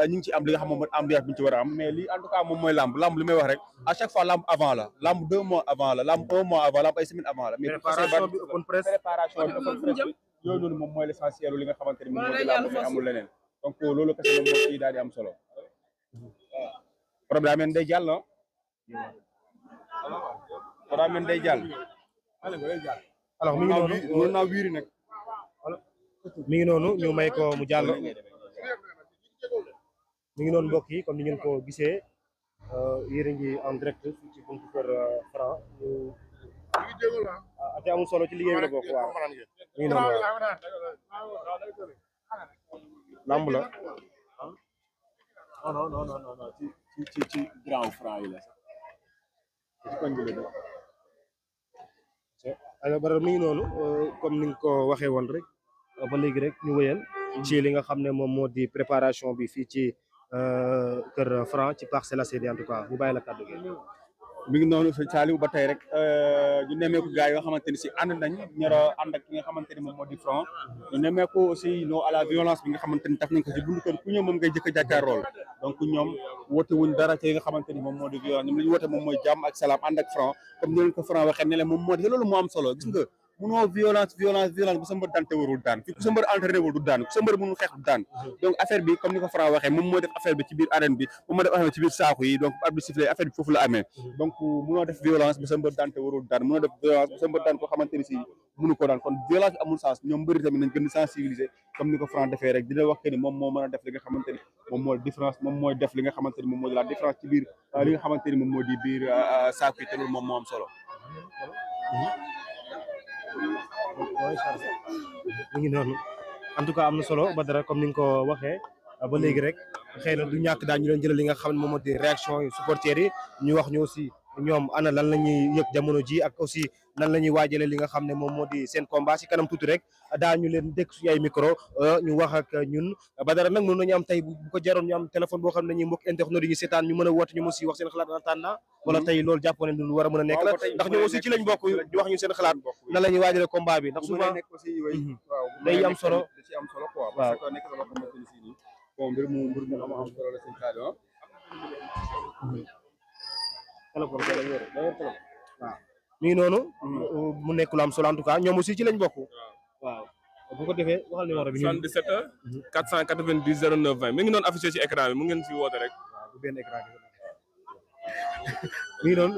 ñu ngi ci am li nga xam moom mooy ambiance bi ñu ci war a am mais lii en tout cas moom mooy lamb li may wax rek à chaque fois lamb avant la lamb 2 mois avant la lamb 1 mois avant lamb ay semaine avant la mais préparation bi open press yooyu noonu moom mooy l'essentiel li nga xamante ni moom mooy lamb mais amul leneen donc loolu kese moom moo ciy daal di am solo problème men day jàll na problème men day jàll alors mi ngi noonu mën naa wiiri nag mi ngi noonu ñu may ko mu jàll mi ngi noonu mbokk yi comme ni ngeen ko gisee yéen a ngi en direct ci buntu kër Franc ñu ate amul solo ci liggéey bi la bokk waaw mi ngi noonu lamb la non ci grand Franc yi la ci koñ bi la alors bara mi ngi noonu comme ni nga ko waxee woon rek ba léegi rek ñu wëyal ci li nga xam ne moom moo di préparation bi fii ci kër Franc ci Parcelles Assainies en tout cas ñu bàyyi la kàddu gi. mi ngi noonu sëñ Saliou ba tey rek ñu nemmeeku gars yoo xamante ni si ànd nañ ñor a ànd ak ki nga xamante ni moom moo di Franc ñu nemmeeku aussi non à la violence bi nga xamante ni taf nañ ko ci bundu kër ku ñëw moom ngay jëkk a jàkkaarlool donc ñoom woote wuñ dara ci nga xamante ni moom moo di violence ñoom li ñu woote moom mooy jàmm ak salaam ànd ak Franc comme ni leen ko Franc waxee ne leen moom moo di loolu moo am solo gis nga munoo violence bu sa mbër daan te warul daan fi ku sa mbër entraîné wul du daan ku sa mbër mënul xeex du daan donc affaire bi comme ni ko Franc waxee moom moo def affaire bi ci biir arène bi moom moo def affaire bi ci biir saaku yi donc arbitre sifflé affaire bi foofu la amee donc munoo def violence bu sa mbër daan te warul daan munoo def violence bu sa mbër daan koo xamante ni si mënu ko daan kon violence bi amul sens ñoom mbëri tamit nañ gën a sensibiliser comme ni ko Franc defee rek dina wax que ni moom moo mën a def li nga xamante ni moom mooy différence moom mooy def li nga xamante ni moom moo di la différence ci biir li nga xamante ni moom moo di biir saaku yi te loolu moom moo am solo mi ngi noonu en tout cas am na solo Badara comme ni nga ko waxee ba léegi rek xëy na du ñàkk daal ñu leen jëlal li nga xam ne moom moo di réaction yu supporters yi ñu wax ñu aussi ñoom ana lan la ñuy yëg jamono ji ak aussi nan la ñuy waajalee li nga xam ne moom moo di seen combat si kanam tuuti rek daa ñu leen dégg suñu ay micro ñu wax ak ñun Badara nag mën nañu am tey bu ko jaroon ñu am téléphone boo xam ne ñuy mbokk internet yi ñu seetaan ñu mën a woote ñu aussi wax seen xalaat en attendant wala tey loolu jàpp ne lu war a mën a nekk la ndax ñoom aussi ci lañ bokk di wax ñu seen xalaat nan la ñuy waajalee combat bi ndax souvent day am solo da ci am solo quoi parce que nekk na loo xamante ni si nii bon mbir mu am solo la seen xaalis waaw mi ngi noonu mu nekk lu am solo en tout cas ñoom aussi ci lañ bokk waaw bu ko defee waxal numéro bi 77 490 09 20 mi ngi noonu affiché ci écran bi mu ngeen fi woote rek waaw bu benn écran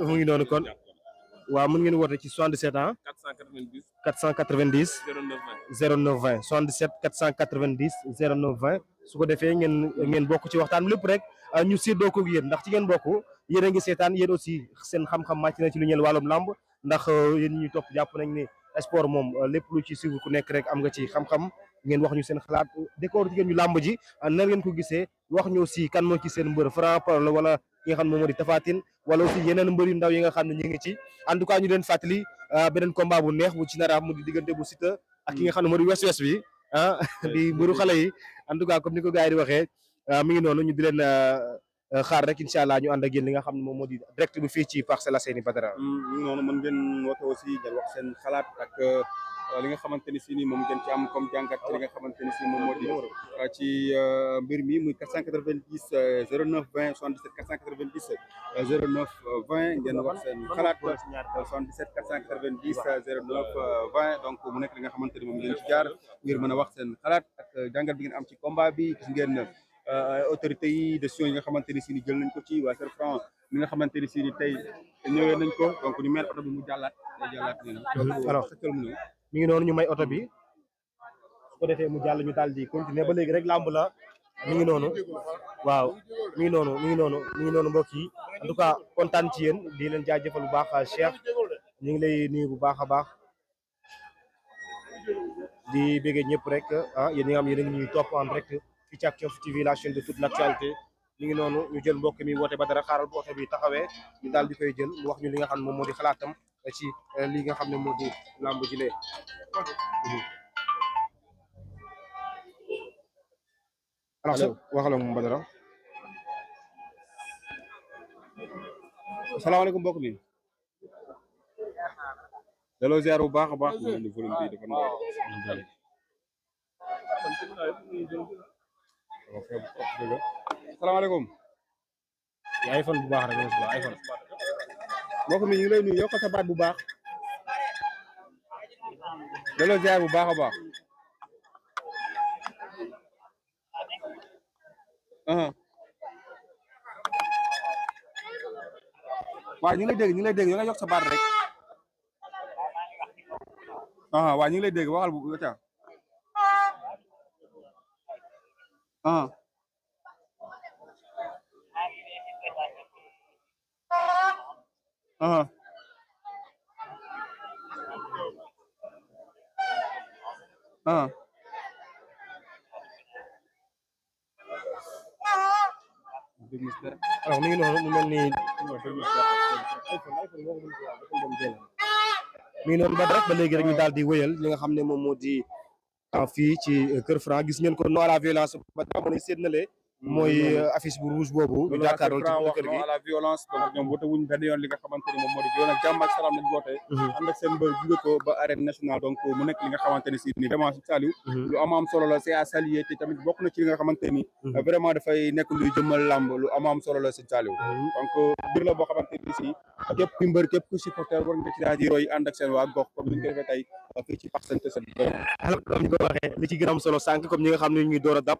mu ngi noonu kon waaw mën ngeen woote ci 77 ans 490 09 20 77 490 09 20 su ko defee ngeen bokk ci waxtaan lépp rek ñu séddoo ko yéen ndax ci ngeen bokk yéen a ngi seetaan yéen aussi seen xam-xam màcc na ci lu ñeel wàllum làmb ndax yéen ñuy topp jàpp nañ ne sport moom lépp lu ci suivre ku nekk rek am nga ci xam-xam ngeen wax ñu seen xalaat décor ci ngeen ñu làmb ji na ngeen ko gisee wax ñu aussi kan moo ci seen mbër Franc la wala ki nga xam ne moom moo di Tapha Tine wala aussi yeneen mbër yu ndaw yi nga xam ne ñu ngi ci en tout cas ñu leen fàttali beneen combat bu neex bu ci nara mu di diggante bu Siteu ak ki nga xam ne moo di wes bi di mbëru xale yi en tout cas comme ni ko gars yi di waxee mi ngi noonu ñu di leen xaar rek incha allah ñu ànd ak yéen li nga xam ne moom moo di direct bi fii ci Parcelles Assainies Badara. noonu mën ngeen woote aussi ngeen wax seen xalaat ak li nga xamante ni si nii moom ngeen ci am comme jàngat ci li nga xamante ni si moom moo di ci mbir mi muy 490 09 20 77 490 09 20 ngeen wax seen xalaat 77 490 09 20 donc mu nekk li nga xamante ni moom ngeen ci jaar ngir mën a wax seen xalaat ak jàngat bi ngeen am ci combat bi gis ngeen autorités yi décision yi nga xamante ni si ni jël nañ ko ci waa Kër Franc li nga xamante ni si ni tey ñëwee nañ ko donc ñu mel oto bi mu jàllaat alors mi ngi noonu ñu may oto bi su ko defee mu jàll ñu daal di continuer ba léegi rek làmb la mi ngi noonu waaw mi ngi noonu mbokk yi en tout cas kontaan ci yéen di leen jaajëfal bu baax Cheikh ñu ngi lay nuyu bu baax a baax di béggee ñëpp rek yéen ñi nga xam yéen a ngi ñuy topp en direct fii ci Actuf TV la chaîne de toute l'actualité mi ngi noonu ñu jël mbokk mi woote Badara xaaral bu oto bi taxawee ñu daal di koy jël mu wax ñu li nga xam ne moom moo di xalaatam ci li nga xam ne moo di làmb ji lee alors waxal ak moom Badara. asalaamaaleykum mbokk mi delloo ziar bu baax a baax ñu indi volume bi dafa ndaw salaamaaleykum. iPhone bu baax rek la iPhone. mbokk mi ñu ngi lay nuyu yokk sa baat bu baax. delloo ziar bu baax a baax. waaw ñu ngi lay dégg yoo nga yokk sa baat rek. waaw ñu ngi lay dégg waxal bu ca. alors mi ngi noonu mu mel ni mi ngi noonu ba rek ba léegi rek ñu daal di wëyal li nga xam ne moom moo di fii ci Kër Franc gis ngeen ko non à la violence ba tax na seet na le mooy affiche bu rouge boobu ñu jàkkaarloo ci kër gi à la violence donc ñoom woote wuñ benn yoon li nga xamante ni moom moo di violence jàmm ak salaam lañ woote ànd ak seen mbër jóge ko ba arène nationale donc mu nekk li nga xamante ni si ni vraiment si Saliou lu am solo la c'est à saluer te tamit bokk na ci li nga xamante ni vraiment dafay nekk luy jëmmal làmb lu am solo la si Saliou donc mbir la boo xamante ni si képp ku mbër képp ku supporter war nga ci daal di roy ànd ak seen waa gox comme ni ñu ko defee tey fii ci Parcelles Assainies alors comme ni ko waxee li ci gën a am solo sànq comme ñi nga xam ne ñu ngi door a dab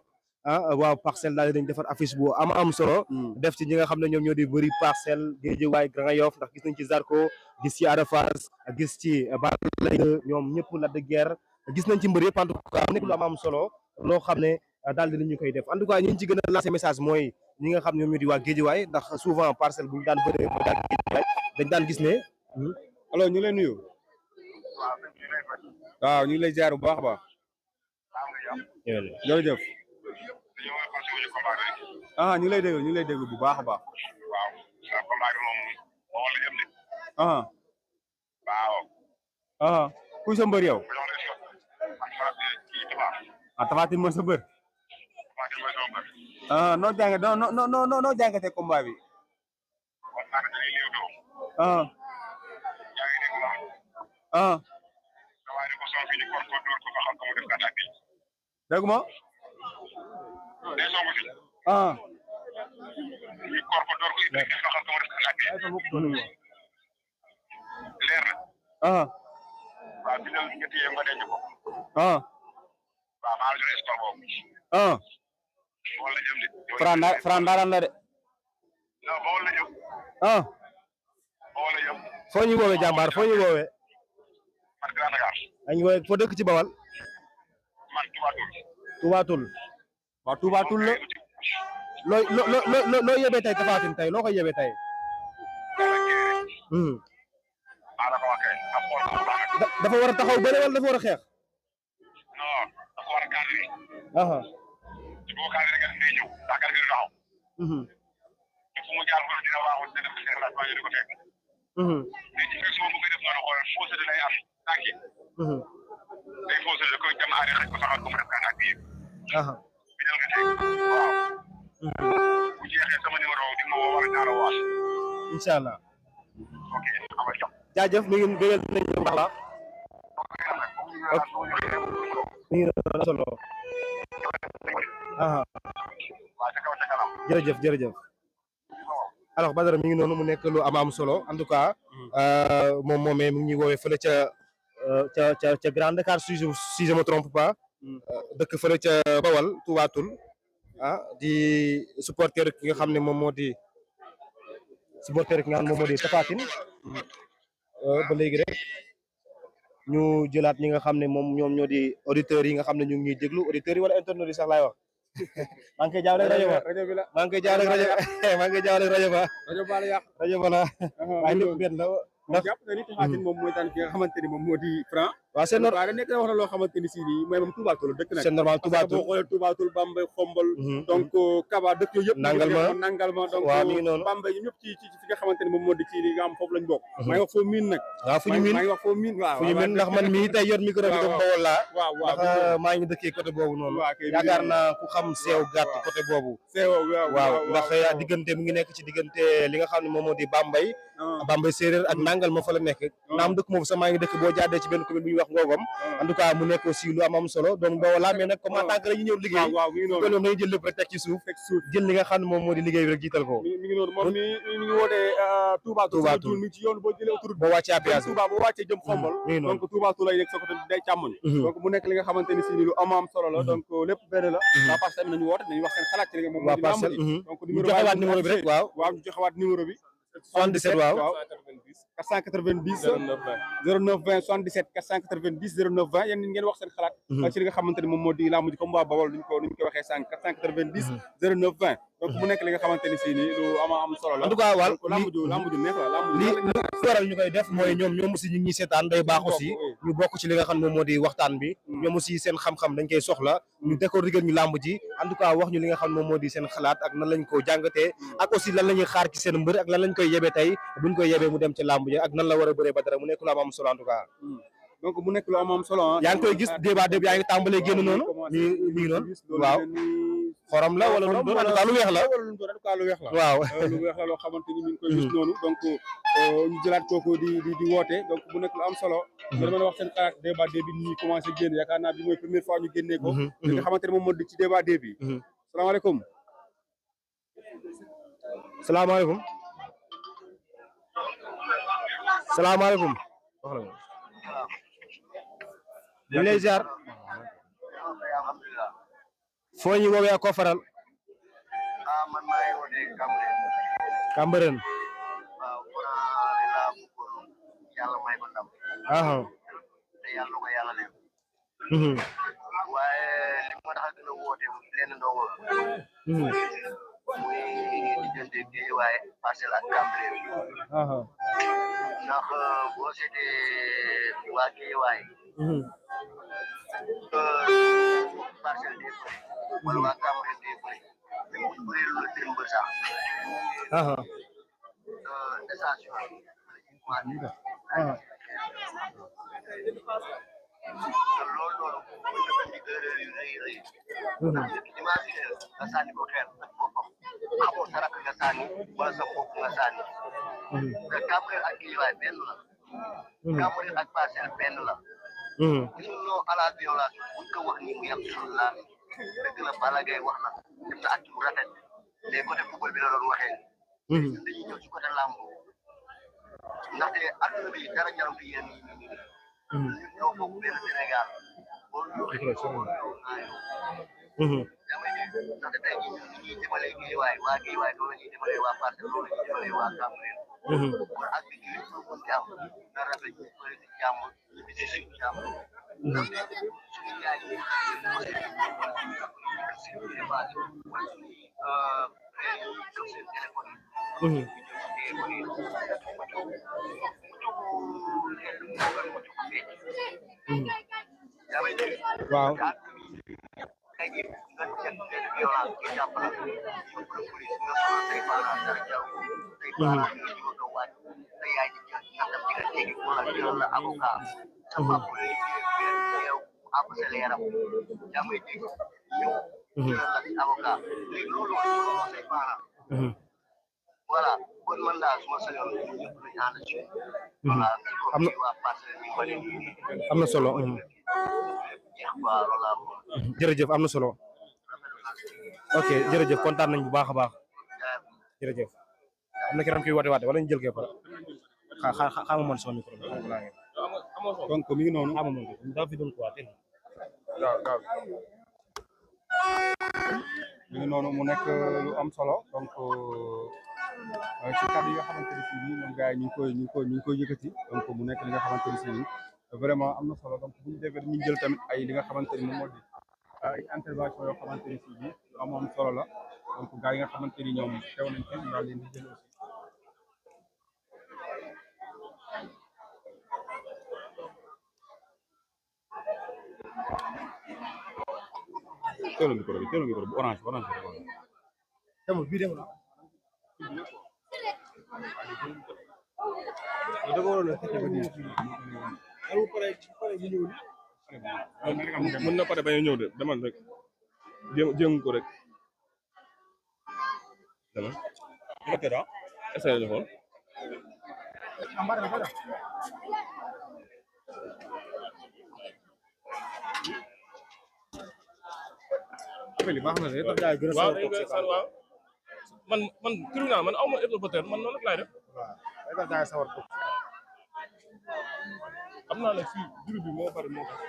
waaw Parcelles daal dañ defar affiche bu am solo def ci ñi nga xam ne ñoom ñoo di bëri Parcelles Guédiawaye Grand Yoff ndax gis nañ ci Zarko gis ci Ada Fass gis ci Balla ñoom ñëpp Lac de Guiers gis nañ ci mbër yëpp en tout cas nekk lu am solo loo xam ne daal dinañu koy def en tout cas ñi ci gën a lancer message mooy ñi nga xam ne ñoom ñoo di waa Guédiawaye ndax souvent Parcelles bu ñu daan bëree ba daal Guédiawaye dañ daan gis ne alors ñu lay nuyu waaw ñu ngi lay ziar bu baax a baax jërëjëf ñu lay dégg bu baax a baax kuy sa mbër yow Tapha Tine mooy sa mbër noo jàngatee combat bi dégg ma Franc ndaaraan la de foo ñu woowee jàmbaar foo ñu woowee añ woowee foo dëkk ci Bawal Toubatul waaw Toubatul la loo yebee tey Tapha Tine tey loo koy yebee tey dafa war a taxaw bëre wala dafa war a xeex incha allah jaajëf mi ngi bëggal nañ bu baax mi ngi solo jërëjëf alors Badara mi ngi noonu mu nekk lu am solo en tout cas moom moomee mi ngi woowee fële ca Grand Dakar si je me trompe pas dëkk fële ca Bawal Toubatul di supporter ki nga xam ne moom moo di Tapha Tine ba léegi rek ñu jëlaat ñi nga xam ne moom ñoom ñoo di auditeurs yi nga xam ne ñu ngi ñuy déglu auditeurs yi wala internautes yi sax laay wax maa ngi koy jaawale rajo ba maa ngi koy jaawale rajo ba rajo ba la waaye lépp benn la ndax jàpp na ni Tapha Tine moom mooy daan ki nga xamante ni moom moo di Franc waaw c'est normal da nekk na wax na loo xamante ni si nii mooy moom Toubatul dëkk nag c'est normal Toubatul boo xoolee Toubatul Bambey Xombol donc Kaba dëkk yooyu yëpp nangalma donc waaw mi ngi noonu Bambey ñëpp ci fi nga xamante ni moom moo di ci li nga xam foofu lañ bokk maa ngi wax foo miin nag waaw fu ñu miin maa ngi wax foo miin waaw fu ñu miin ndax man mii tey yor micro bi dama Bawol laa waaw ndax maa ngi dëkkee côté boobu noonu yaakaar naa ku xam seew gàtt côté boobu waaw ndax diggante mi ngi nekk ci diggante li nga xam ne moom moo di Bambey séeréer ak nangal ma fa la nekk naam dëkk moom sax maa ngi dëkk boo jaadee ci benn commune bu ñu wax ngoogom en tout cas mu nekk aussi lu am solo donc boo laa mais nag comme en tant que la ñu ñëw liggéey waaw mi ngi noonu loolu dañuy jël lépp rek teg ci suuf jël li nga xam ne moom moo di liggéey bi rek jiital ko mi ngi noonu moom mi ngi wootee Touba Toul mi ngi ci yoon boo jëlee autoroute boo wàccee à péage Touba boo wàccee jëm xombal donc Touba Toul lay nekk sa côté day càmmoñ donc mu nekk li nga xamante ni si ni lu am solo la donc lépp benn la waa Parcelles tamit nañu woote nañu wax seen xalaat ci li nga moom moo di lamb ji donc ñu joxewaat numéro bi rek waaw ñu joxewaat numéro bi 77 waaw 490 09 20 77 490 09 20 yéen ngeen wax seen xalaat ci li nga xamante ni moom moo di lamb ji comme waa Bawol nuñ ko waxee sànq 490 09 20 donc mu nekk li nga xamante ni si ni lu am solo la en tout cas wal lamb ju neex la lamb li waral ñu koy def mooy ñoom aussi ñu ngi seetaan day baax aussi ñu bokk ci li nga xam ne moom moo di waxtaan bi ñoom aussi seen xam-xam dañ koy soxla ñu décortiquer ñu lamb ji en tout cas wax ñu li nga xam ne moom moo di seen xalaat ak nan lañ ko jàngatee ak aussi lan la ñuy xaar ci seen mbër ak lan lañ koy yebee tey buñ koy yebee mu dem ci lamb ji ak nan la war a bëree ba dara mu nekk lu am solo en tout cas donc mu nekk lu am solo yaa ngi koy gis débat yaa ngi tàmbalee génn noonu mi ngi noonu waaw xorom la wala lu doon en tout cas lu weex la wala lu doon en tout cas lu weex la waaw lu weex la loo xamante ni mi ngi koy gis noonu donc ñu jëlaat kooku di woote donc mu nekk lu am solo nga mën a wax seen xalaat débat bi ñuy commencé génn yaakaar naa bi mooy première fois ñu génnee ko li nga xamante ne moom moo di ci débat bi salaamaaleykum salaamaaleykum salaamaaleykum ñu lay ziar foo ñu woowee ko faral man maa ngi wootee Cambérène waaw la bëggoon yàlla may ko ndam te yàlla na ko yàlla leen waaye li ma tax a gën a woote leen ndongo muy diggante bi waaye Parcelles ak Cambérène ndax boo seetee waa Guédiawaye Parcelles day bëri wala waa Cambérène day bëri même bu bëree lu la seen bër sax station loolu yu rëy rëy imagine nga sànni ko xeer ak boppam xamoo sa rakk nga sànni wala sa bopp nga sànni te Cambérène ak Guédiawaye benn la Cambérène ak Parcelles benn la gisuñ non à la violence buñ ko wax ni mu yem ci suñu laami dëgg la Balla Gaye wax na def na at bu rafet mais côté football bi la doon waxee ñun dañuy ñëw ci côté làmb ndaxte adduna bi dara jaram fi yéen ñun ñoo bokk benn Sénégal damay dégg ndaxte tey jii ñun ñuy demalee Guédiawaye waa Guédiawaye loolu la ñuy demalee waa Parcelles loolu la ñuy demalee waa Cambérène kon ak bi ñu lépp lu ci am na rafet ñu bëri si jàmm ñu bi si suñu jàmm ndaxte suñu yaay yi suñu élevage wala suñuy frère yi jox seen téléphone yi waaw voilà kon man daal su ma sañoon ñëpp nañu ànd ci voilà am na solo jërëjëf am na solo ok jërëjëf kontaan nañ bu baax a baax jërëjëf am na keneen kuy woote waate wala ñu jël kee pare xaama moon sama micro donc mi ngi noonu xaama moon ko daa fi doon quoi mi ngi noonu mu nekk lu am solo donc ci kàddu yi nga xamante ne si nii ñoom gars yi ñu ngi koy yëkkati donc mu nekk li nga xamante ne si nii vraiment am na solo donc bu ñu defee ñu jël tamit ay li nga xamante ni moom moo di ay intervention yoo xamante ni si nii lu am solo la donc gars yi nga xamante ni ñoom teew nañ fi ñu daal leen di jël aussi. teewlu micro bi bu orange demul bii demul mën na pare bañ a ñëw de demal rek jéem ko rek demal essayé ñu xool waaw dañ koy san waaw man tribunal man aw ma hélicoptère man noonu rek laay def xam naa ne fii jur bi moo bari moo tax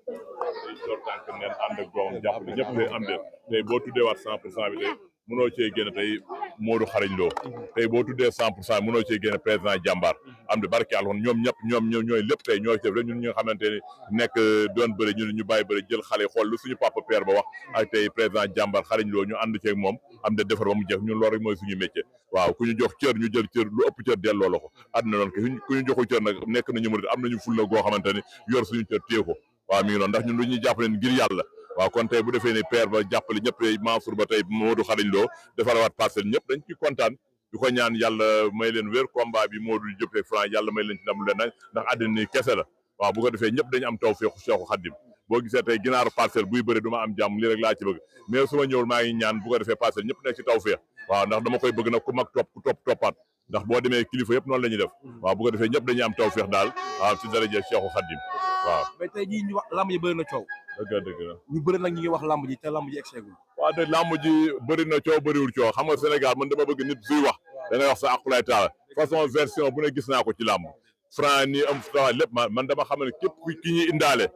tànk neen ànd ak doomam jàppale ñëpp tey am de tey boo tuddee waat 100% bi tey mënoo cee génn tey Modou Xarañ Lo tey boo tuddee 100% mënoo cee génn président jàmbaar am de barke alxon ñoom ñëpp ñoom ñooy lépp tey ñooy def rek ñun ñi nga xamante ni nekk doon bëri ñu bàyyi bëri jël xale xool lu suñu papa père ba wax ak tey président jàmbaar Xarañ Lo ñu ànd ceeg moom am de defar ba mu jeex ñun loolu rek mooy suñu métier waaw ku ñu jox cër ñu jël cër lu ëpp cër delloo la ko àdduna noonu ku ñu joxu cër nag nekk nañu murid am nañu fulla goo xamante ni yor suñu cër téye ko waaw mi ngi noonu ndax ñun lu ñuy jàppale ngir yàlla waaw kon tey bu defee ni père ba jàppale ñëpp tey Mansour ba tey Modou Xarañ Lo defarawaat parcelle ñëpp dañ ci kontaan di ko ñaan yàlla may leen wér combat bi Modou jëppee Franc yàlla may leen ci ndam lu leen nag ndax àddina ni kese la waaw bu ko defee ñëpp dañu am taw feexu Seexu Xaddim boo gisee tey ginaaru parcelle buy bëri du ma am jàmm lii rek laa ci bëgg mais su ma ñëwul maa ngi ñaan bu ko defee parcelle ñëpp nekk ci taw feex waaw ndax dama koy bëgg nag ku mag topp ku toppaat ndax boo demee kilifa yëpp noonu la ñuy def waaw bu ko defee ñëpp dañuy am taw feex daal waaw ci daraja Seexu Xaddim waaw mais tey jii ñu wax lamb ji bëri na coow dëgg la ñu bëri nag ñu ngi wax lamb ji te lamb ji egseegul waaw de lamb ji bëri na coow bëriwul coow xam nga Sénégal man dama bëgg nit suy wax da ngay wax sa aqulay taala façon version bu ne gis naa ko ci lamb Franc nii am sta lépp man dama xam ne képp ki ñuy indaale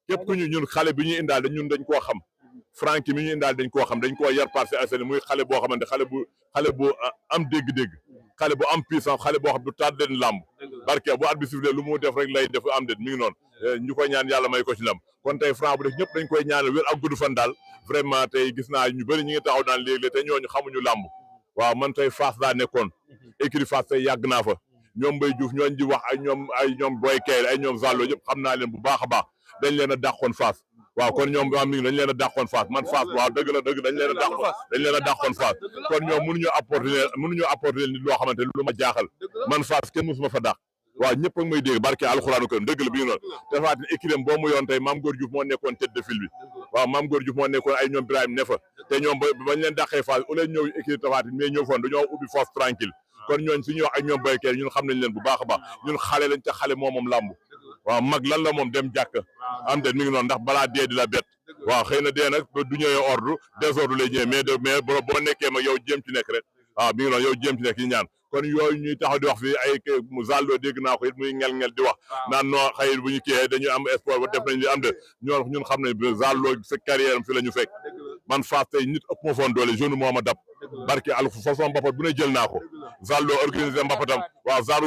képp ku ñu ñun xale bi ñuy indaale ñun dañ koo xam Franc mi ñu indaale dañ koo xam dañ koo yar Parcelles Assainies muy xale boo xamante xale bu am dégg-dégg xale bu am puissance xale boo xam du tàdd leen lamb barke bu at bi sifle lu mu def rek lay def am det mi ngi noonu ñu koy ñaan yàlla may ko ci lam kon tey Franc bu def ñëpp dañ koy ñaanal wér ak gudd fan daal vraiment tey gis naa ñu bëri ñi ngi taxaw naan léegi te ñooñu xamuñu làmb waaw man tey Fass daa nekkoon écurie Fass tey yàgg naa fa ñoom Mbaye Diouf ñooñ di wax ay ñoom Boy Kayre ay ñoom Zallo ñëpp xam naa leen bu baax a baax dañ leen a dàqoon Fass waaw kon ñoom am mi ngi dañ leen a dàqoon Fass man Fass waaw dëgg la dëgg dañ leen a dàqoon Fass kon ñoom mënuñu apporter nit loo xamante lu ma jaaxal man Fass kenn musuma fa dàq waaw ñëpp ak may dégg barke alxuraanu kër dëgg la bi ngi noonu tefaatin équilibre boo mu yoon tey Mame Gor Diouf moo nekkoon tête de file bi waaw Mame Gor Diouf moo nekkoon ay ñoom Birahim ne fa te ñoom bañ leen dàqee Fass au lieu ñëw équilibre tefaatin mais ñëw foon dañoo ubbi force tranquille kon ñooñ suñuy wax ak ñoom béykat ñun xam nañ leen bu baax a baax ñun xale lañ ca xale moom làmb waaw mag lan la moom dem jàkk am de mi ngi noonu ndax balaa dee di la bett waaw xëy na dee nag du ñëwee ordre désordre lay ñëwee mais boo nekkee mag yow jéem ci nekk rek waaw mi ngi noonu yow jéem ci nekk yi ñaan kon yooyu ñuy taxaw di wax fii ay Zallo dégg naa ko it muy ngel di wax naan noo xëy bu ñu kiyee dañuy am espoir ba def nañ li am de ñun xam nañ Zallo sa carrière am fi la ñu fekk man Fass tey nit ëpp ma foon doole jeune moo ma dab barke al façon mbapat bu ne jël naa ko Zallo organisé mbapatam waaw Zallo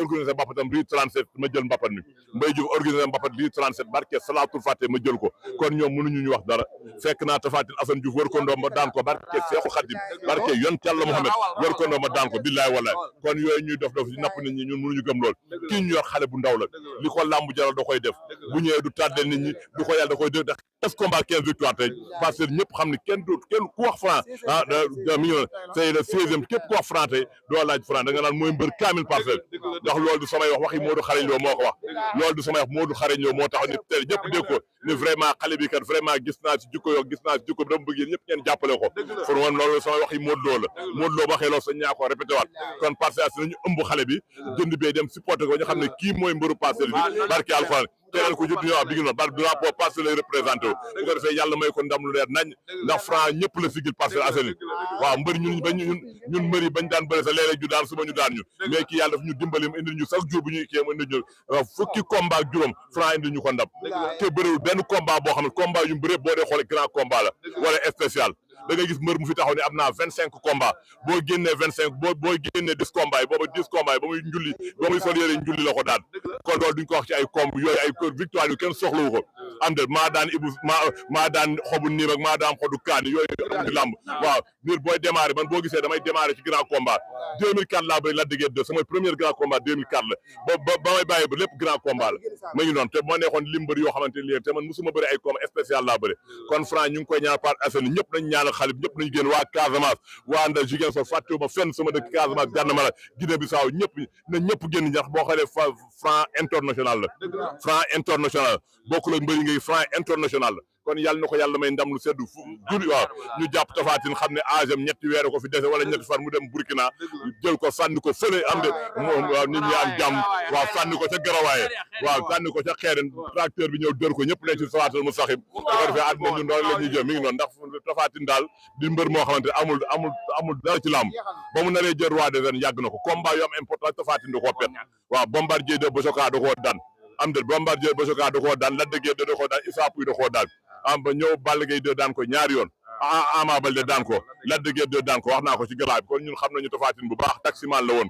organisé mbapatam rii 37 ma jël mbapat mi Mbaye Diouf organisé mbapat rii 37 barke salaatul fàtte ma jël ko kon ñoom mënuñu ñu wax dara fekk naa Tafatin Assane Diouf war ko ndoom ma daan ko barke Seexu Xadim barke yon Yàlla Muhammad war ko ndoom ma daan ko billaay wallaay kon yooyu ñuy dof ci napp nit ñi ñun mënuñu gëm lool kii ñu yor xale bu ndaw la li ko làmb jaral da koy def bu ñëwee du tàddeel nit ñi du ko yàlla da koy def 15 combats 15 victoires tey parce que ñëpp xam ne kenn ku wax Franc mi ngi noonu tey le 16e képp ku wax Franc tey doo laaj Franc da nga naan mooy mbër kaamil Parcelles ndax loolu du samay wax waxi Modou Xarañ Lo moo ko wax loolu du samay wax Modou Xarañ Lo moo tax ni tey ñëpp dégg ko ni vraiment xale bi kat vraiment gis naa ci jikko yoo gis naa ci jikko bi dama bëgg yéen ñëpp ngeen jàppale ko pour man loolu samay waxi Modou Lo la Modou Lo waxee loolu sa ñaa ko répété waat kon Parcelles nañu ëmb xale bi jënd bee dem supporté ko ñu xam ne kii mooy mbëru Parcelles bi barke Alxuraan keneen ko jot ñu wax bi ngi noonu bar drapeau Parcelles lay représenté wu bu ko defee yàlla may ko ndam lu leer nañ ndax Franc ñëpp la sigil Parcelles Assainies waaw mbër ñun mbër yi bañ daan bëri sa léeg-léeg ñu daan suba ñu daan ñu mais kii yàlla daf ñu dimbali mu indil ñu chaque jour bu ñuy kii mu indil ñu fukki combat ak juróom Franc indil ñu ko ndam te bëriwul benn combat boo xam ne combat yu bëri boo dee xoole grand combat la wala spécial da ngay gis mbër mu fi taxaw ne am naa 25 combats boo génnee 25 boo génnee 10 combats yi booba 10 combats yi ba muy njulli ba muy sol yére njulli la ko daan kon loolu duñ ko wax ci ay comb yooyu ay victoire yu kenn soxlawu ko am de maa daan ibu maa daan xobu niim ak maa daan xobu kaani yooyu am ci làmb waaw nit booy démarrer man boo gisee damay démarrer ci grand combat 2004 laa bëri Lac de Guiers 2 sama premier grand combat 2004 la ba may bàyyi ba lépp grand combat la ma ngi noonu te moo neexoon limbar yoo xamante ni te man musuma bëri ay combat spécial laa bëri kon Franc ñu ngi koy ñaan par asani ñëpp nañ ñaanal xalif ñëpp nañu génn waa Casamance waa Ndar jigéen so fàttewuma fenn sama dëkk Casamance gànn mala Guinée Bissau ñëpp génn ñax boo xoolee Franc international la Franc international bokkul ak mbëri ngay Franc international la kon yàlla na ko yàlla may ndam lu seddu juri waaw ñu jàpp Tapha Tine xam ne âge am ñetti weer ko fi dese wala ñetti fan mu dem Burkina jël ko sànni ko fële am de waaw nit ñi am jàmm waaw sànni ko ca garawaaye waaw sànni ko ca xeeren tracteur bi ñëw dër ko ñëpp ne ci sawaatal mu saxib da ko defee àddina ñu noonu la ñuy jëm mi ngi noonu ndax Tapha Tine daal di mbër moo xamante amul dara ci làmb ba mu naree jël roi des arènes yàgg na ko combat yu am importance Tapha Tine da koo pet waaw Bombardier de Bosoka da koo daan am de Bombardier Bosoka da koo daan Lac de Guiers da koo daan Issa Pouye da koo daan am ba ñëw Balla Gaye 2 daan ko ñaari yoon Ama Baldé daan ko Lac de Guiers 2 daan ko wax naa ko ci galaay bi kon ñun xam nañu Tapha Tine bu baax taximan la woon